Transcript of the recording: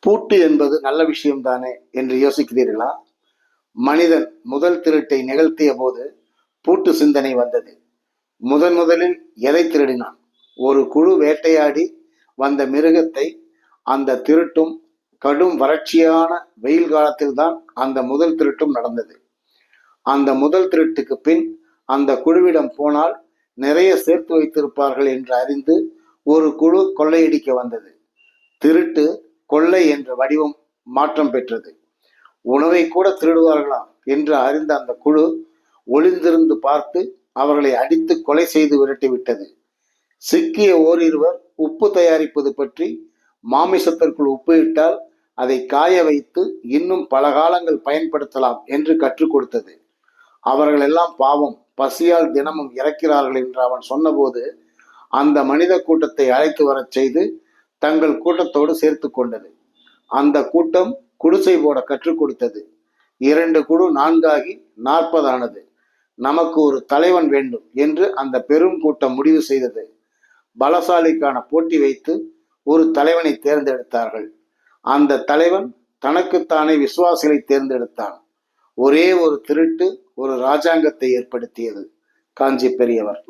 பூட்டு என்பது நல்ல விஷயம்தானே என்று யோசிக்கிறீர்களா? மனிதன் முதல் திருட்டை நிகழ்த்திய போது பூட்டு சிந்தனை வந்தது. முதலில் எதை திருடினான்? ஒரு குழு வேட்டையாடி வந்த மிருகத்தை. அந்த திருட்டும் கடும் வறட்சியான வெயில் காலத்தில் தான் அந்த முதல் திருட்டும் நடந்தது. அந்த முதல் திருட்டுக்கு பின் அந்த குழுவிடம் போனால் நிறைய சேர்த்து வைத்திருப்பார்கள் என்று அறிந்து ஒரு குழு கொள்ளையடிக்க வந்தது. திருட்டு கொள்ளை என்ற வடிவம் மாற்றம் பெற்றது. உணவை கூட திருடுவார்களா என்று அறிந்த அந்த குழு ஒளிந்திருந்து பார்த்து அவர்களை அடித்து கொலை செய்து விரட்டிவிட்டது. சிக்கிய ஓரிருவர் உப்பு தயாரிப்பது பற்றி, மாமிசத்திற்குள் உப்பு இட்டால் அதை காய வைத்து இன்னும் பல காலங்கள் பயன்படுத்தலாம் என்று கற்றுக் கொடுத்தது. அவர்கள் எல்லாம் பாவம், பசியால் தினமும் இறக்கிறார்கள் என்று அவன் சொன்னபோது அந்த மனித கூட்டத்தை அழைத்து வரச் செய்து தங்கள் கூட்டத்தோடு சேர்த்து கொண்டது. அந்த கூட்டம் குடிசை போட கற்றுக் கொடுத்தது. 2 குழு 4 ஆகி 40 ஆனது. நமக்கு ஒரு தலைவன் வேண்டும் என்று அந்த பெரும் கூட்டம் முடிவு செய்தது. பலசாலிக்கான போட்டி வைத்து ஒரு தலைவனை தேர்ந்தெடுத்தார்கள். அந்த தலைவன் தனக்குத்தானே விசுவாசிகளை தேர்ந்தெடுத்தான். ஒரே ஒரு திருட்டு ஒரு ராஜாங்கத்தை ஏற்படுத்தியது. காஞ்சி பெரியவர்.